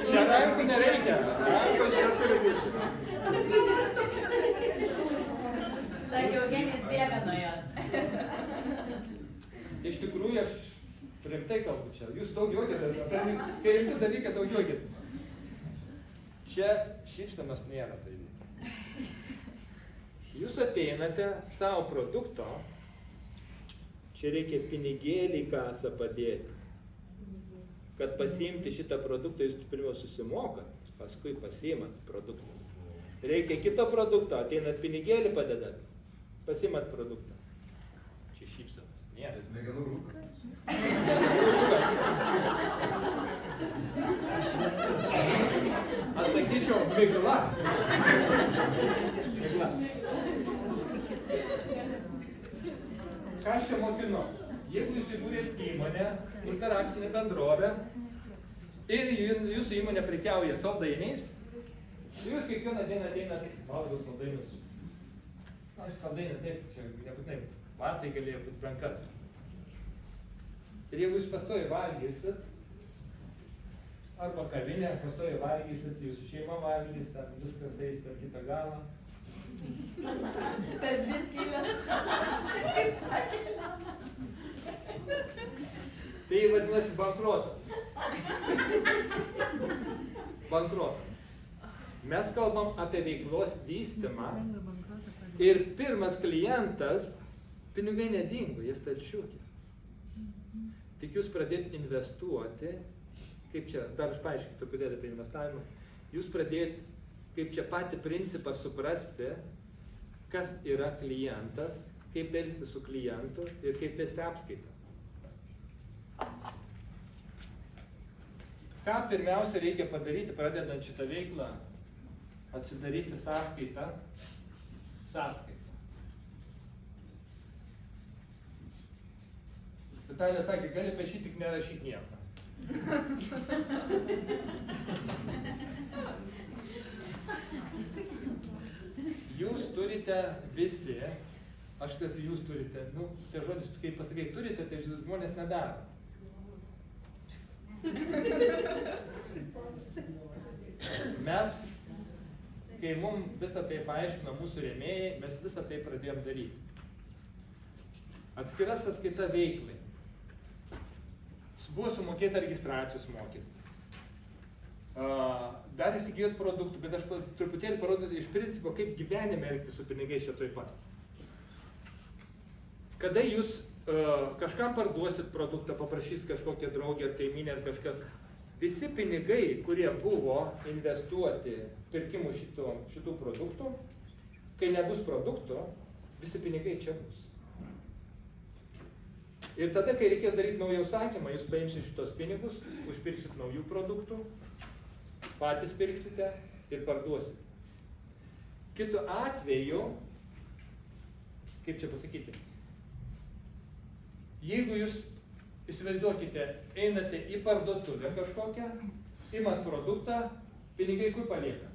Čia rankų nereikia. Rankos čia turi būti. Tak Eugenijus bėga nuo jos. Iš tikrųjų, aš rimtai kalbu čia. Jūs daug juokėtės, kai rimti dalykai daug juokės. Čia šypsenos nėra tai. Jūs ateinate savo produkto, čia reikia pinigėlį kasą padėti. Kad pasiimti šitą produktą, jūs pirmiau susimokat, paskui pasiimat produktą. Reikia kito produkto, ateinat pinigėlį padedat, pasiimat produktą. Čia šypsenos nėra. Smegenų rūkas. Aš sakyčiau, migla. Migla. Ką aš čia mokinu? Jeigu jūs įkūrėt įmonę, interakcinę bendrovę ir jūsų įmonė prekiauja saldainiais, jūs kiekvieną dieną ateinat, valgau saldainius. Aš saldainį taip, čia nebūtinai, man tai galėjo būti brankas. Ir jeigu jūs pastoviai valgysit, arba kavinę pastoviai valgysit, jūsų šeima valgys, ten viskas eis per kitą galą. Per dvi skylės. Kaip sakė. Tai vadinasi bankrotas. Bankrotas. Mes kalbam apie veiklos vystymą ir pirmas klientas, pinigai nedingo, jie stalčiukė. Tik jūs pradėt investuoti, kaip čia, dar aš paaiškinu truputėlį apie investavimą, jūs pradėt, kaip čia patį principą suprasti, kas yra klientas, kaip elgtis su klientu ir kaip vesti apskaitą. Ką pirmiausia reikia padaryti, pradedant šitą veiklą, atsidaryti sąskaitą. Vitalija sakė, gali paišyti, tik nerašyti nieko. Jūs turite visi, aš kad jūs turite, tai žodis, kaip pasakai, turite, tai žmonės nedaro. Mes, kai mums visą tai paaiškino mūsų rėmėjai, mes visą tai pradėjom daryti. Atskira sąskaita veiklai. Buvo sumokėta registracijos mokestis. Dar įsigijot produktų, bet aš truputėlį parodysiu iš principo, kaip gyvenime elgtis su pinigais čia toj pat. Kada jūs kažkam parduosit produktą, paprašys kažkokią draugę ar kaiminę ar kažkas, visi pinigai, kurie buvo investuoti pirkimų šitų produktų, kai nebus produktų, visi pinigai čia bus. Ir tada, kai reikės daryti naują užsakymą, jūs paimsit šitos pinigus, užpirksit naujų produktų, patys pirksite ir parduosit. Kitu atveju, kaip čia pasakyti, jeigu jūs įsivaizduokite, einate į parduotuvę kažkokią, imat produktą, pinigai kur palieka?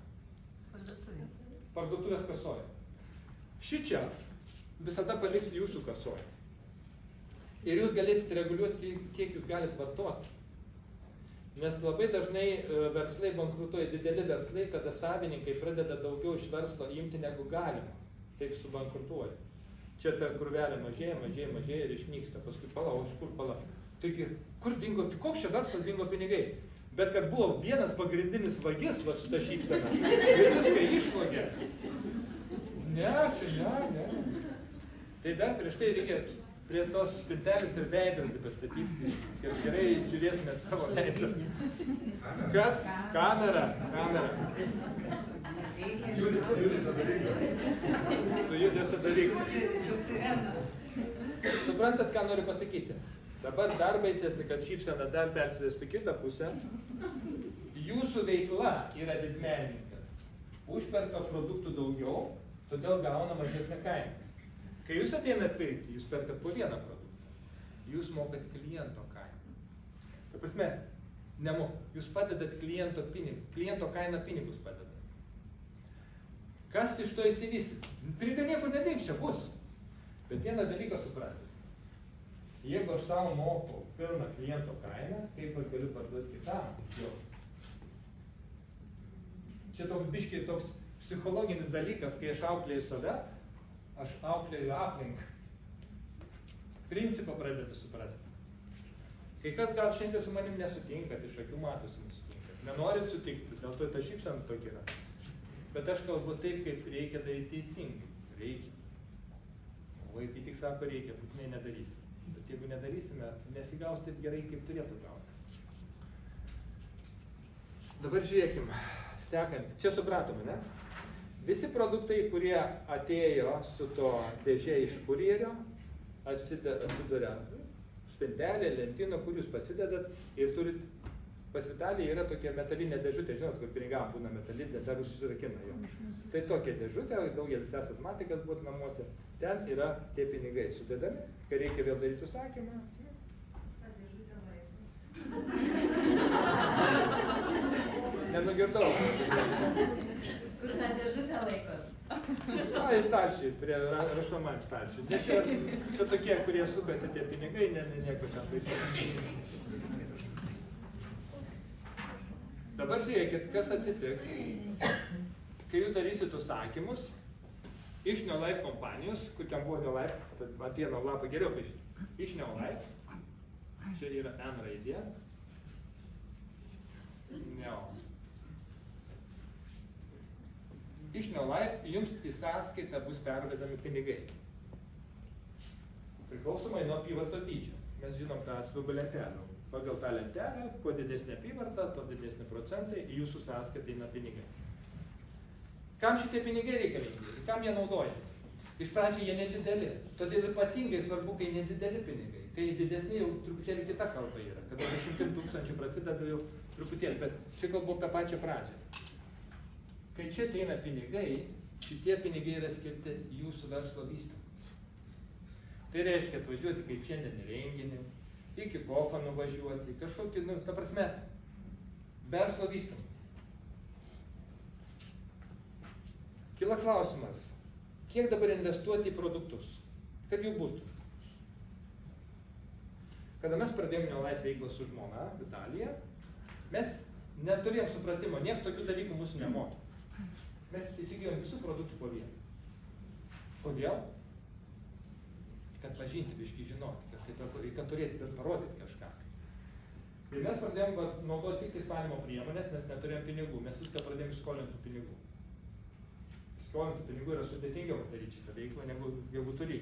Parduotuvės kasoje. Šičia visada paliks jūsų kasoje. Ir jūs galėsite reguliuoti, kiek jūs galite vartoti. Nes labai dažnai verslai bankrutuoja, dideli verslai, kada savininkai pradeda daugiau iš verslo imti negu galima. Taip subankrutuoja. Čia ta kurvelė mažėja ir išnyksta. Paskui palauk, iš kur palauk. Taigi, kur dingo, tai koks čia verslas dingo pinigai? Bet kad buvo vienas pagrindinis vagis, va su ta šypsena, ir viską išvogė. Ne. Tai dar prieš tai reikės prie tos spintelės ir veidrodį pastatyti, kad gerai žiūrėtumėt savo veidą. Kas? Kamera. Judesio dalykas. Su judesio dalykas. Susirena. Suprantat, ką noriu pasakyti? Dabar dar baisesnė, kad šypsena dar persidėstų kitą pusę. Jūsų veikla yra didmenininkas. Užperka produktų daugiau, todėl gauna mažesnę kainą. Kai jūs ateinat pirkti, jūs perkat po vieną produktą. Jūs mokat kliento kainą. Ta prasme, jūs padedat kliento kainą pinigus padedat. Kas iš to įsivystys? Pinigą niekur nedings, čia bus. Bet vieną dalyką suprasit. Jeigu aš savo moku pilną kliento kainą, kaip aš galiu parduoti kitam? Jo. Čia toks biškiai toks psichologinis dalykas, kai aš auklėju save, aš auklėju aplinką. Principą pradedu suprasti. Kai kas gal šiandien su manim nesutinkat, iš akių matosi nesutinkat. Nenorit sutikti, dėl to ta šypsena tokia yra. Bet aš kalbu taip, kaip reikia daryti teisingai. Reikia. O vaikai tik sako reikia, būtinai nedarysim. Bet jeigu nedarysime, nesigaus taip gerai, kaip turėtų gautis. Dabar žiūrėkim, sekant, čia supratome, ne? Visi produktai, kurie atėjo su to dėžė iš kurjerio, atsiduria spintelė, lentino, kur jūs pasidedat ir turit, pas Vitaliją yra tokia metalinė dėžutė, žinot, kur pinigam būna metalinė, dar užsirakina jau. Tai tokia dėžutė, daugelis esat matę, kas būtų namuose, ten yra tie pinigai sudedami, kai reikia vėl daryti užsakymą. Ta dėžutė laiko. Nenugirdau. Kur tą dėžutę laikot? Į stalčiui, prie rašomam stalčiui. Nes čia tokie, kurie sukasi tie pinigai, nieko ten baisu. Dabar žiūrėkit, kas atsitiks, kai jūs darysit užsakymus iš Neolife kompanijos, kur ten buvo Neolife, apie Neolifą geriau paaiškinti. Iš Neolife, čia yra N raidė. Neo. Iš Neolife jums į sąskaitą bus pervedami pinigai. Priklausomai nuo apyvartos dydžio. Mes žinom tą SVB lentelę. Pagal tą lentelę, kuo didesnė apyvarta, tuo didesnė procentai, į jūsų sąskaitą eina pinigai. Kam šitie pinigai reikalingi? Kam jie naudoja? Iš pradžių jie nedideli. Todėl ypatingai svarbu, kai nedideli pinigai. Kai didesni jau truputėlį kita kalba yra. Kada 100 000 prasideda jau truputėlį, bet čia kalbu apie pačią pradžią. Kai čia ateina pinigai, šitie pinigai yra skirti jūsų verslo vystymui. Tai reiškia atvažiuoti kaip šiandien į renginį, iki kofą nuvažiuoti, kažkokį, ta prasme, verslo vystymui. Kila klausimas, kiek dabar investuoti į produktus, kad jų būtų? Kada mes pradėjome Neolife veiklą su žmona, Vitalija, mes neturėjom supratimo, niekas tokių dalykų mūsų nemokė. Mes įsigijom visų produktų po vieną. Kodėl? Kad pažinti, biškį žinoti, kad turėti ir parodyti kažką. Ir mes pradėjom naudoti tik įstatymo priemonės, nes neturėjom pinigų. Mes viską pradėjom iš skolintų pinigų. Skolintų pinigų yra sudėtingiau daryti šitą veiklą, negu turi.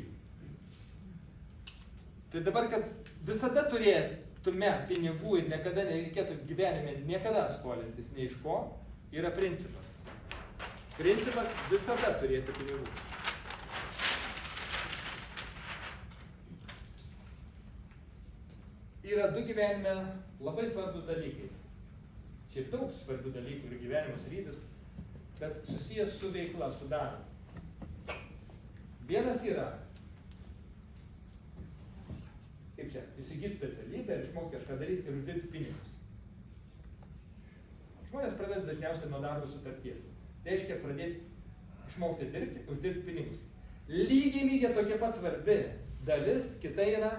Tai dabar, kad visada turėtume pinigų ir niekada nereikėtų gyvenime niekada skolintis nei iš ko, yra principas. Principas visada turėti pinigų. Yra du gyvenime labai svarbus dalykai. Šiaip daug svarbių dalykų ir gyvenimo sritis, bet susijęs su veikla, su darbu. Vienas yra, kaip čia, įsigyti specialybę ir išmokti kažką daryti ir uždirbti pinigus. Žmonės pradeda dažniausiai nuo darbo sutarties. Reiškia pradėti išmokti dirbti, uždirbti pinigus. Lygiai tokia pat svarbi dalis, kita yra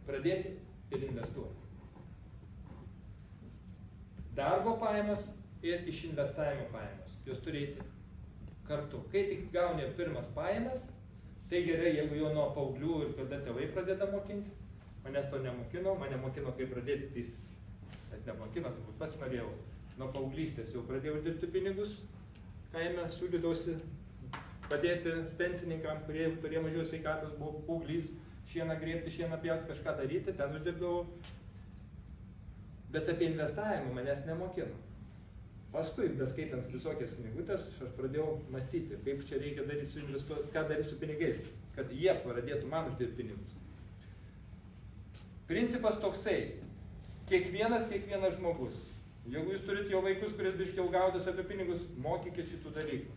pradėti ir investuoti. Darbo pajamos ir iš investavimo pajamos. Jos turėti kartu. Kai tik gauni pirmas pajamas, tai gerai, jeigu jau nuo paauglių ir kada tėvai pradeda mokinti. Manęs to nemokino, mane mokino, kaip pradėti, bet nemokino, turbūt pats norėjau. Nuo paauglystės jau pradėjau dirbti pinigus, kaime siūlydausi padėti pensininkam, kurie mažiau sveikatos buvo paauglys, šieną grėbti, šieną pjauti, kažką daryti, ten uždirbdavau. Bet apie investavimą manęs nemokino. Paskui, beskaitant visokias knygutės, aš pradėjau mąstyti, kaip čia reikia daryti su ką daryti su pinigais, kad jie pradėtų man uždirbti pinigus. Principas toksai, kiekvienas žmogus, jeigu jūs turite jau vaikus, kuris biškiau gaudus apie pinigus, mokykit šitų dalykų.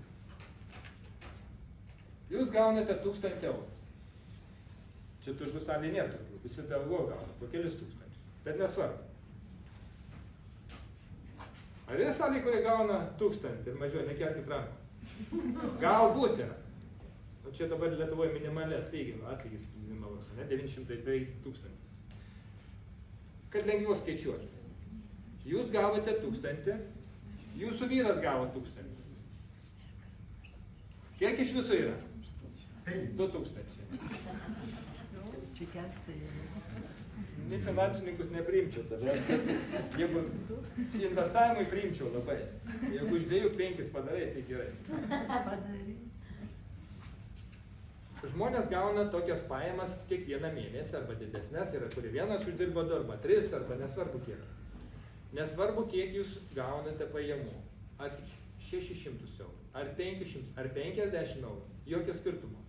Jūs gaunate 1000 eurų. Čia turbūt salėje nėra tokių, visi daugiau gauna, po kelis tūkstančius, bet nesvarbu. Ar yra salė, kurie gauna 1000 ir mažiau, nekelkit rankų? Galbūt yra. O čia dabar Lietuvoje minimalės atlygis minimalus, ne 900 beveik 1000. Kad lengviau skaičiuoti. Jūs gavote 1000, jūsų vyras gavo 1000. Kiek iš viso yra? 2000. Nei finansininkus nepriimčiau tada. Jeigu investavimui priimčiau labai. Jeigu iš 2-5 padarai, tai gerai. Žmonės gauna tokias pajamas kiekvieną mėnesį arba didesnės, yra kuri vienas uždirba 2 arba 3 arba nesvarbu kiek. Nesvarbu kiek jūs gaunate pajamų. Ar 600 eurų, ar 500, ar 50 eurų. Jokio skirtumo.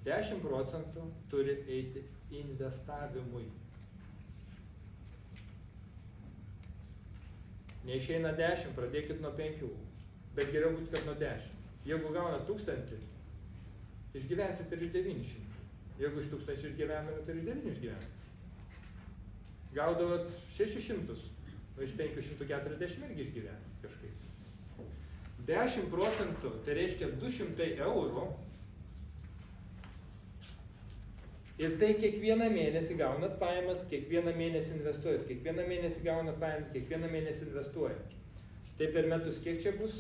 10% turi eiti investavimui. Neišeina 10, pradėkit nuo 5, bet geriau būtų, kad nuo 10. Jeigu gauna 1000, išgyvensit ir iš 900. Jeigu iš 1000 išgyvename, tai iš 9 išgyvensit. Gaudavot 600, o iš 540 irgi išgyvensit kažkaip. 10%, tai reiškia 200 eurų. Ir tai kiekvieną mėnesį gaunat pajamas, kiekvieną mėnesį investuojat, kiekvieną mėnesį gaunat pajamas, kiekvieną mėnesį investuojat. Tai per metus kiek čia bus?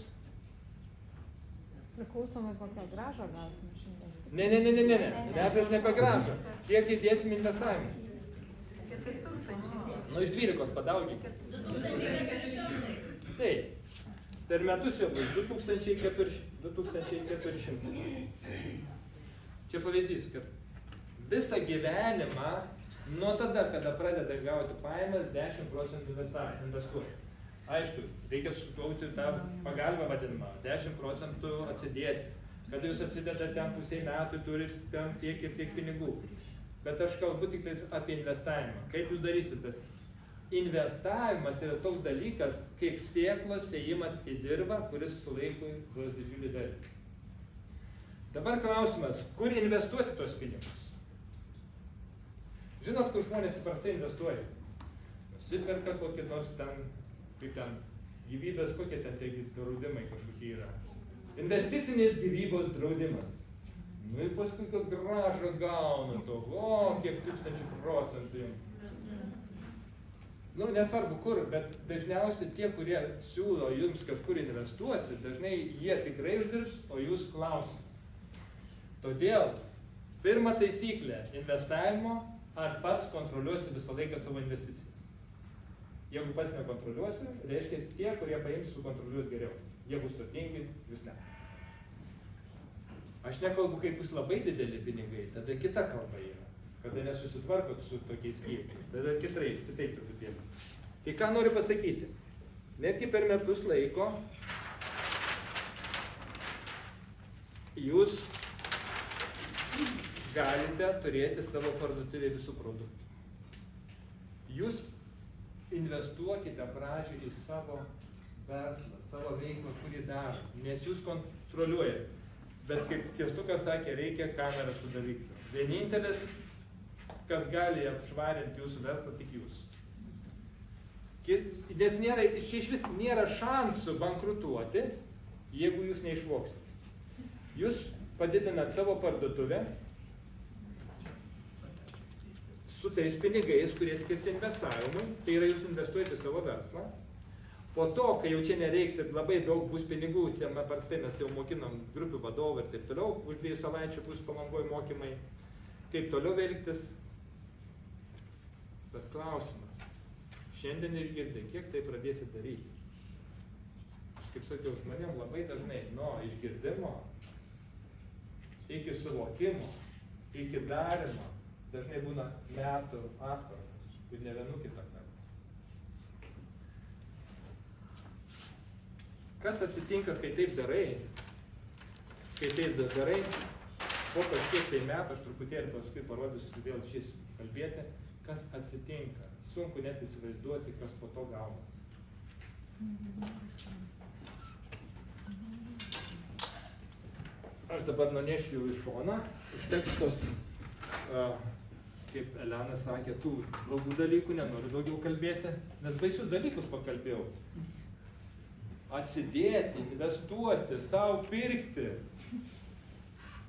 Priklausomai kokią grąžą gausim iš investicijų. Ne apie grąžą. Kiek įdėsim investavimą? 4000. Nu iš 12 padauginkit. 2400. Taip. Per metus jau bus 2400. Čia pavyzdys, kad visą gyvenimą, nuo tada, kada pradeda gauti pajamas, 10% investuoja. Aišku, reikia sukauti tą pagalbą vadinamą, 10% atsidėti. Kada jūs atsidedate ten pusei metų, turite ten tiek ir tiek pinigų. Bet aš kalbu tik apie investavimą. Kaip jūs darysite? Investavimas yra toks dalykas, kaip sėklos sėjimas į dirvą, kuris sulaiko duos didžiulį derlių. Dabar klausimas, kur investuoti tos pinigus? Žinot, kur žmonės įprastai investuoja? Nusiperka kokį nors ten, kaip ten, gyvybės, kokie ten tie draudimai kažkokie yra. Investicinis gyvybos draudimas. Nu ir paskui, kad grąžą gauna to, kiek 1000%. Nu, nesvarbu kur, bet dažniausiai tie, kurie siūlo jums kažkur investuoti, dažnai jie tikrai uždirbs, o jūs klausit. Todėl, pirma taisyklė investavimo, ar pats kontroliuosi visą laiką savo investicijas. Jeigu pats nekontroliuosi, reiškia tie, kurie paims, sukontroliuos geriau. Jeigu turtingi, jūs ne. Aš nekalbu, kai bus labai dideli pinigai, tada kita kalba yra. Kada nesusitvarkot su tokiais kiekiais, tada kitaip truputėlį. Tai ką noriu pasakyti? Netgi per metus laiko jūs galite turėti savo parduotuvėje visų produktų. Jūs investuokite pradžioj į savo verslą, savo veiklą, kurį daro, nes jūs kontroliuojate. Bet kaip Kęstukas sakė, reikia kamerą su davikliu. Vienintelis, kas gali apšvarinti jūsų verslą, tik jūs. Nes iš vis nėra šansų bankrutuoti, jeigu jūs neišvoksite. Jūs padidinat savo parduotuvę su tais pinigais, kurie skirti investavimui, tai yra jūs investuojate savo verslą. Po to, kai jau čia nereiksit, labai daug bus pinigų, paprastai mes jau mokinam grupių vadovų ir taip toliau, už 2 savaičių bus Palangoj mokymai, kaip toliau elgtis. Bet klausimas, šiandien išgirdai, kiek tai pradėsit daryti? Aš kaip sakiau, žmonėm labai dažnai nuo išgirdimo iki suvokimo, iki darimo, dažnai būna metų atkarpas ir ne vienu kitą kartą. kas atsitinka, kai taip darai, po kažkiek tai metų, aš truputėlį paskui parodysiu, vėl šis kalbėti, kas atsitinka. Sunku net įsivaizduoti, kas po to gaunas. Aš dabar nunešiu jau į šoną, užteks tos, kaip Elena sakė, tų blogų dalykų, nenoriu daugiau kalbėti, nes baisius dalykus pakalbėjau. Atsidėti, investuoti, savo pirkti.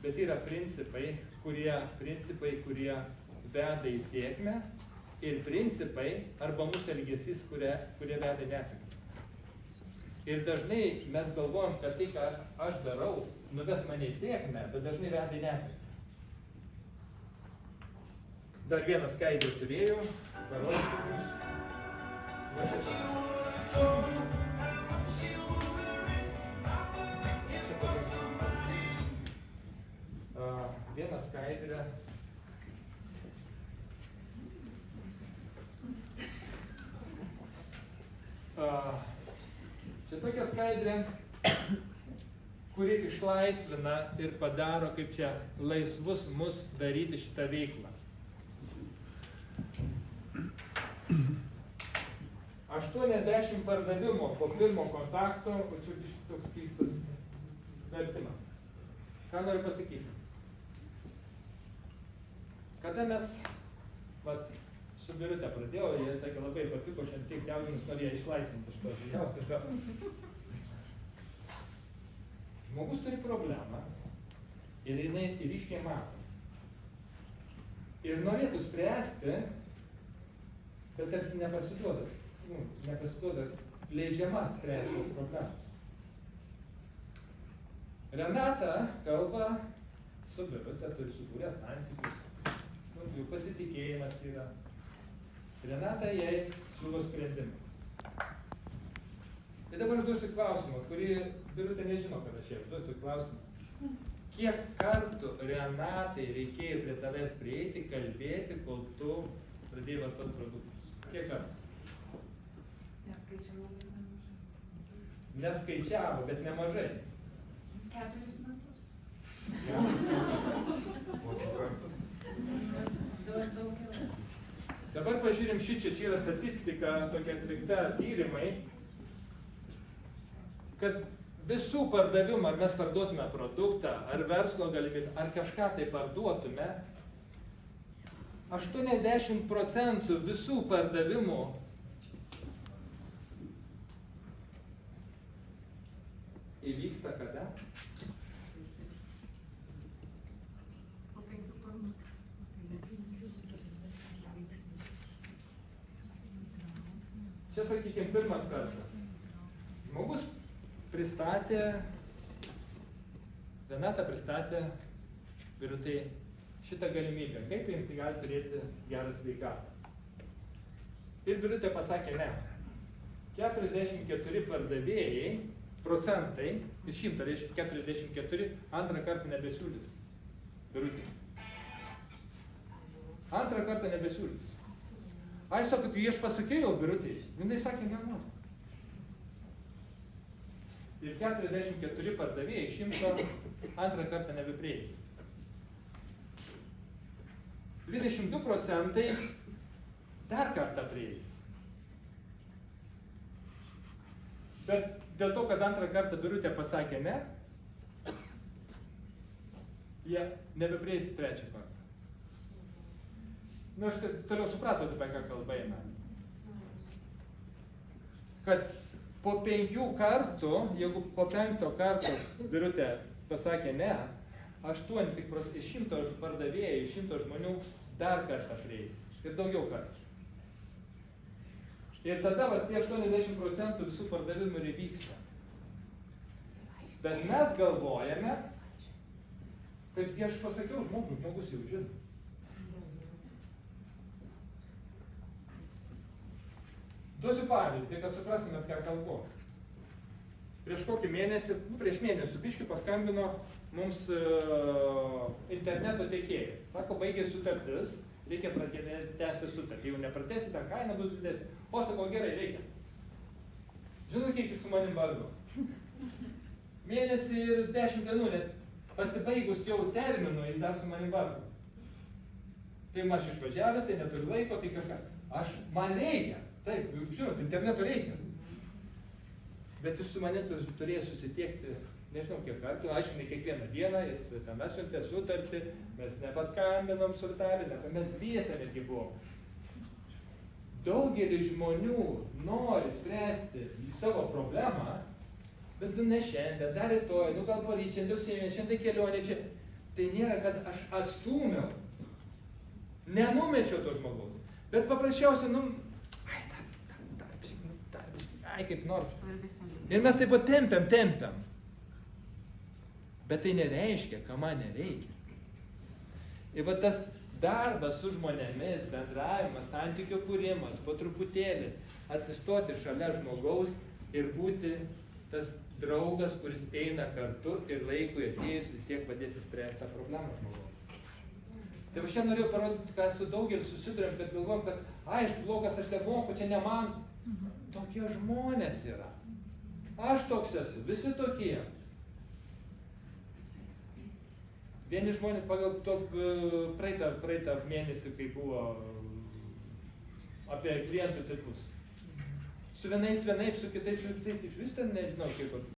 Bet yra principai, kurie veda į sėkmę ir principai arba mūsų elgesys, kurie veda į nesėkmę. Ir dažnai mes galvojam, kad tai, ką aš darau, nuves mane į sėkmę, bet dažnai veda į nesėkmę. Dar vieną skaidrę turėjau, parodysiu jums. Vieną skaidrę. Čia tokia skaidrė, kuri išlaisvina ir padaro, kaip čia, laisvus mus daryti šitą veiklą. 80 pardavimo po pirmo kontakto, o čia toks keistas vertimas. Ką noriu pasakyti? Kada mes, su Birute pradėjau, jie sakė, labai patiko, šiandien tiek jaudinis norėjo išlaisvinti iš to žiniauti. Žmogus turi problemą ir jinai ryškiai mato. Ir norėtų spręsti, bet tarsi nepasiduoda, leidžiama spręsti problemą. Renata kalba su Birute, turi sukūrę santykius. Jų pasitikėjimas yra. Renata jai siūlo sprendimą. Tai dabar užduosiu klausimą, kurį Birutė nežino, kad aš užduosiu klausimą. Kiek kartų Renatai reikėjo prie tavęs prieiti, kalbėti, kol tu pradėjai vartoti produktus? Kiek kartų? Neskaičiavo, bet nemažai. Neskaičiavo, bet nemažai. 4 metus. O 2 kartus. Daugiau. Dabar pažiūrim čia yra statistika, tokia atlikta tyrimai, kad visų pardavimų, ar mes parduotume produktą, ar verslo galimybę, ar kažką tai parduotume, 80% visų pardavimų įvyksta kada? Čia, sakykime, pirmas kartas. Žmogus pristatė, Renata pristatė Birutei šitą galimybę, kaip jums gali turėti gerą sveikatą. Ir Birutė pasakė ne. 44 pardavėjai, procentai, iš 100, reiškia 44, antrą kartą nebesiūlys Birutei. Antrą kartą nebesiūlys. Ai, sako, tai aš pasakėjau Birutei, jinai sakė, nenori. Ir 44 pardavėjai iš 100 antrą kartą nebeprieis. 22% dar kartą prieis. Bet dėl to, kad antrą kartą Birutė pasakė ne, jie nebeprieis trečią kartą. Nu, aš toliau supratau, apie ką kalba eina. Kad po 5 kartų, jeigu po 5 kartų Birutė pasakė ne, 8 tik iš 100 pardavėjų, iš 100 žmonių dar kartą prieis. Ir daugiau kartų. Ir tada tie 80% visų pardavimų ir įvyksta. Bet mes galvojame, kad aš pasakiau žmogus jau žino. Duosiu pavyzdį, kad suprastumėt, ką kalbu. Prieš kokį mėnesį, prieš mėnesį biškį paskambino mums interneto teikėjas. Sako, baigė sutartis, reikia tęsti sutartį. Jeigu nepratęsite, kaina bus didesnė. O sako, gerai, reikia. Žinot, kiek jis su manim vargo? Mėnesį ir 10 dienų, net pasibaigus jau terminui, jis dar su manim vargo. Tai aš išvažiavęs, tai neturiu laiko, tai kažką. Man reikia. Taip, žinot, interneto reikia. Bet jis su manim turėjo susitiekti, nežinau kiek kartų, aišku, ne kiekvieną dieną, jis tam atsiuntė sutartį, mes nepaskambinom su Vitalija, mes dviese netgi buvom. Daugelis žmonių nori spręsti savo problemą, bet ne šiandien, dar rytoj, gal poryt, šiandien kelionė čia. Tai nėra, kad aš atstūmiau, nenumečiau to žmogaus, bet paprasčiausiai, dar kaip nors. Ir mes taip pat tempiam. Bet tai nereiškia, kad man nereikia. Ir va tas darbas su žmonėmis, bendravimas, santykių kūrimas, po truputėlį atsistoti šalia žmogaus ir būti tas draugas, kuris eina kartu ir laikui atėjus vis tiek padės įspręsti tą problemą žmogaus. Tai aš čia norėjau parodyti, kad su daugeliu susidurėm, kad galvom, kad aš blogas, aš nemoku, čia ne man. Tokie žmonės yra. Aš toks esu, visi tokie. Vieni žmonės pagal to praeitą mėnesį, kai buvo apie klientų tipus. Su vienais vienaip, su kitais iš vis ten nežinau, kaip